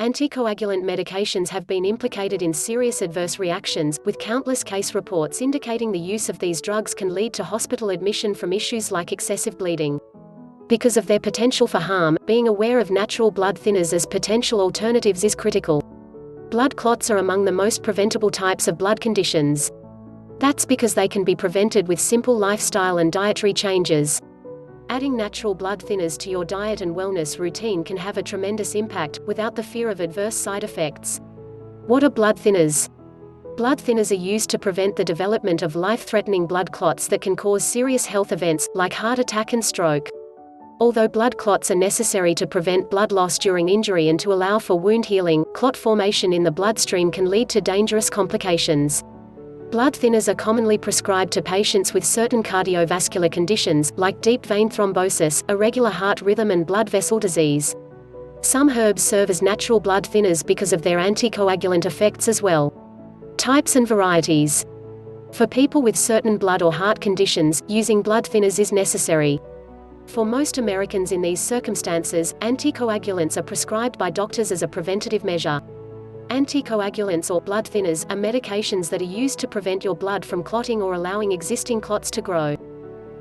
Anticoagulant medications have been implicated in serious adverse reactions, with countless case reports indicating the use of these drugs can lead to hospital admission from issues like excessive bleeding. Because of their potential for harm, being aware of natural blood thinners as potential alternatives is critical. Blood clots are among the most preventable types of blood conditions. That's because they can be prevented with simple lifestyle and dietary changes. Adding natural blood thinners to your diet and wellness routine can have a tremendous impact, without the fear of adverse side effects. What are blood thinners? Blood thinners are used to prevent the development of life-threatening blood clots that can cause serious health events, like heart attack and stroke. Although blood clots are necessary to prevent blood loss during injury and to allow for wound healing, clot formation in the bloodstream can lead to dangerous complications. Blood thinners are commonly prescribed to patients with certain cardiovascular conditions, like deep vein thrombosis, irregular heart rhythm and blood vessel disease. Some herbs serve as natural blood thinners because of their anticoagulant effects as well. Types and varieties. For people with certain blood or heart conditions, using blood thinners is necessary. For most Americans in these circumstances, anticoagulants are prescribed by doctors as a preventative measure. Anticoagulants or blood thinners are medications that are used to prevent your blood from clotting or allowing existing clots to grow.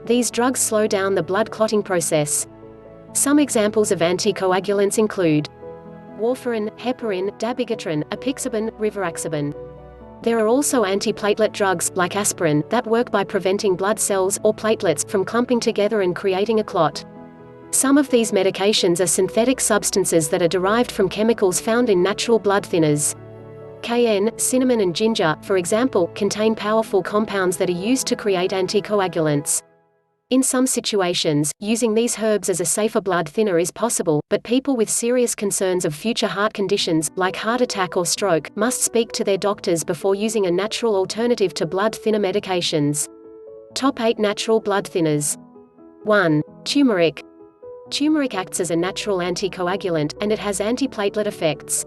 These drugs slow down the blood clotting process. Some examples of anticoagulants include warfarin, heparin, dabigatran, apixaban, rivaroxaban. There are also antiplatelet drugs, like aspirin, that work by preventing blood cells, or platelets, from clumping together and creating a clot. Some of these medications are synthetic substances that are derived from chemicals found in natural blood thinners. Cayenne, cinnamon and ginger, for example, contain powerful compounds that are used to create anticoagulants. In some situations, using these herbs as a safer blood thinner is possible, but people with serious concerns of future heart conditions, like heart attack or stroke, must speak to their doctors before using a natural alternative to blood thinner medications. Top 8 natural blood thinners. 1. Turmeric. Turmeric acts as a natural anticoagulant, and it has antiplatelet effects.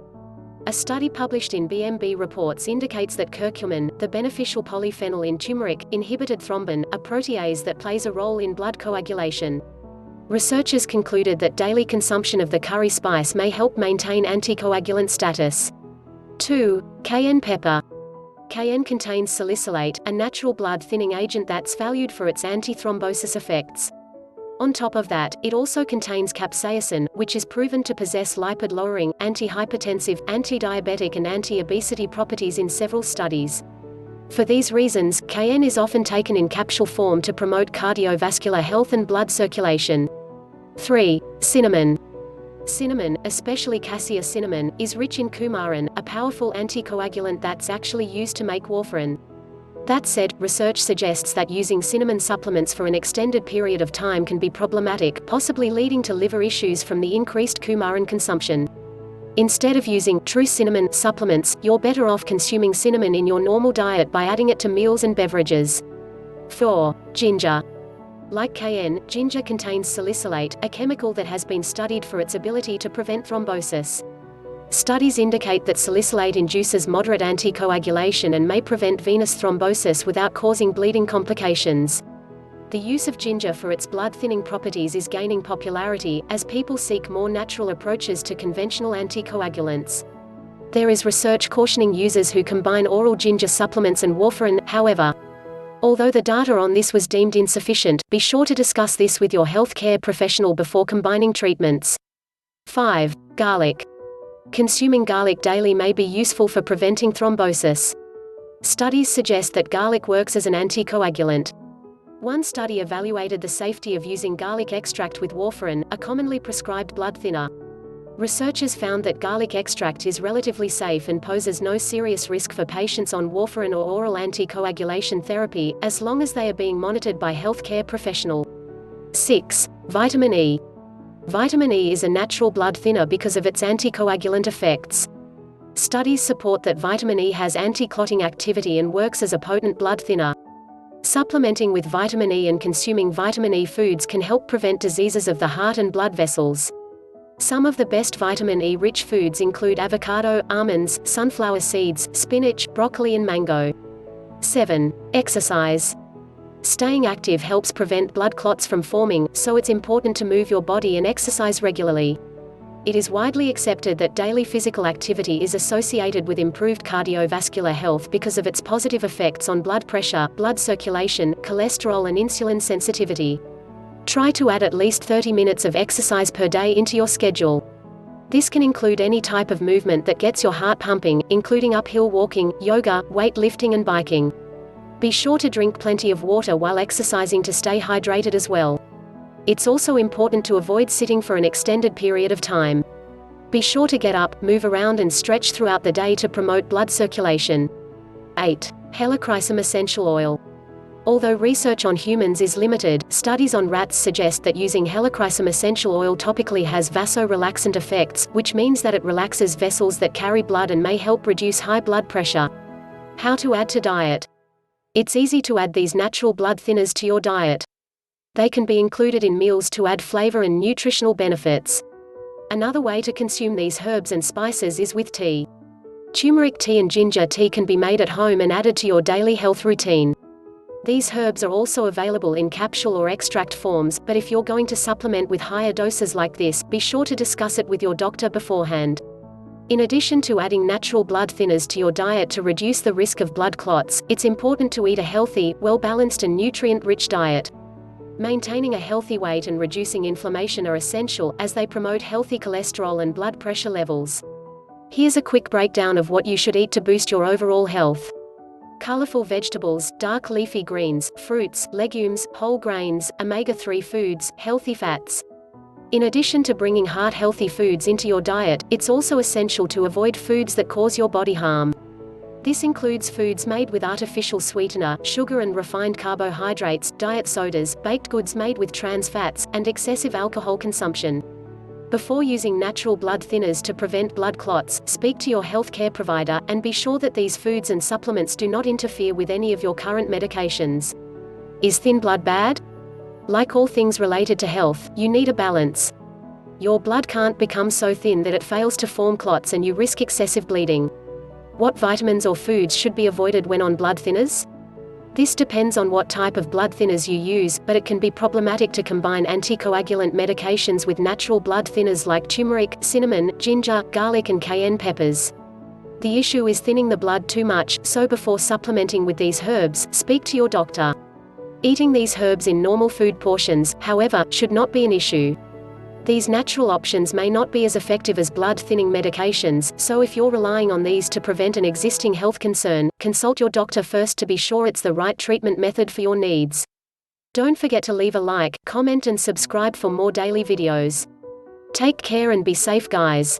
A study published in BMB Reports indicates that curcumin, the beneficial polyphenol in turmeric, inhibited thrombin, a protease that plays a role in blood coagulation. Researchers concluded that daily consumption of the curry spice may help maintain anticoagulant status. 2. Cayenne pepper. Cayenne contains salicylate, a natural blood thinning agent that's valued for its antithrombosis effects. On top of that, it also contains capsaicin, which is proven to possess lipid-lowering, anti-hypertensive, anti-diabetic and anti-obesity properties in several studies. For these reasons, cayenne is often taken in capsule form to promote cardiovascular health and blood circulation. 3. Cinnamon. Cinnamon, especially cassia cinnamon, is rich in coumarin, a powerful anticoagulant that's actually used to make warfarin. That said, research suggests that using cinnamon supplements for an extended period of time can be problematic, possibly leading to liver issues from the increased coumarin consumption. Instead of using true cinnamon supplements, you're better off consuming cinnamon in your normal diet by adding it to meals and beverages. 4. Ginger. Like cayenne, ginger contains salicylate, a chemical that has been studied for its ability to prevent thrombosis. Studies indicate that salicylate induces moderate anticoagulation and may prevent venous thrombosis without causing bleeding complications. The use of ginger for its blood-thinning properties is gaining popularity, as people seek more natural approaches to conventional anticoagulants. There is research cautioning users who combine oral ginger supplements and warfarin, however. Although the data on this was deemed insufficient, be sure to discuss this with your healthcare professional before combining treatments. 5. Garlic. Consuming garlic daily may be useful for preventing thrombosis. Studies suggest that garlic works as an anticoagulant. One study evaluated the safety of using garlic extract with warfarin, a commonly prescribed blood thinner. Researchers found that garlic extract is relatively safe and poses no serious risk for patients on warfarin or oral anticoagulation therapy, as long as they are being monitored by healthcare professional. 6. Vitamin E. Vitamin E is a natural blood thinner because of its anticoagulant effects. Studies support that vitamin E has anti-clotting activity and works as a potent blood thinner. Supplementing with vitamin E and consuming vitamin E foods can help prevent diseases of the heart and blood vessels. Some of the best vitamin E-rich foods include avocado, almonds, sunflower seeds, spinach, broccoli and mango. 7. Exercise. Staying active helps prevent blood clots from forming, so it's important to move your body and exercise regularly. It is widely accepted that daily physical activity is associated with improved cardiovascular health because of its positive effects on blood pressure, blood circulation, cholesterol and insulin sensitivity. Try to add at least 30 minutes of exercise per day into your schedule. This can include any type of movement that gets your heart pumping, including uphill walking, yoga, weightlifting and biking. Be sure to drink plenty of water while exercising to stay hydrated as well. It's also important to avoid sitting for an extended period of time. Be sure to get up, move around and stretch throughout the day to promote blood circulation. 8. Helichrysum essential oil. Although research on humans is limited, studies on rats suggest that using Helichrysum essential oil topically has vasorelaxant effects, which means that it relaxes vessels that carry blood and may help reduce high blood pressure. How to add to diet. It's easy to add these natural blood thinners to your diet. They can be included in meals to add flavor and nutritional benefits. Another way to consume these herbs and spices is with tea. Turmeric tea and ginger tea can be made at home and added to your daily health routine. These herbs are also available in capsule or extract forms, but if you're going to supplement with higher doses like this, be sure to discuss it with your doctor beforehand. In addition to adding natural blood thinners to your diet to reduce the risk of blood clots, it's important to eat a healthy, well-balanced and nutrient-rich diet. Maintaining a healthy weight and reducing inflammation are essential, as they promote healthy cholesterol and blood pressure levels. Here's a quick breakdown of what you should eat to boost your overall health. Colorful vegetables, dark leafy greens, fruits, legumes, whole grains, omega-3 foods, healthy fats. In addition to bringing heart-healthy foods into your diet, it's also essential to avoid foods that cause your body harm. This includes foods made with artificial sweetener, sugar and refined carbohydrates, diet sodas, baked goods made with trans fats, and excessive alcohol consumption. Before using natural blood thinners to prevent blood clots, speak to your healthcare provider, and be sure that these foods and supplements do not interfere with any of your current medications. Is thin blood bad? Like all things related to health, you need a balance. Your blood can't become so thin that it fails to form clots and you risk excessive bleeding. What vitamins or foods should be avoided when on blood thinners? This depends on what type of blood thinners you use, but it can be problematic to combine anticoagulant medications with natural blood thinners like turmeric, cinnamon, ginger, garlic and cayenne peppers. The issue is thinning the blood too much, so before supplementing with these herbs, speak to your doctor. Eating these herbs in normal food portions, however, should not be an issue. These natural options may not be as effective as blood-thinning medications, so if you're relying on these to prevent an existing health concern, consult your doctor first to be sure it's the right treatment method for your needs. Don't forget to leave a like, comment and subscribe for more daily videos. Take care and be safe, guys.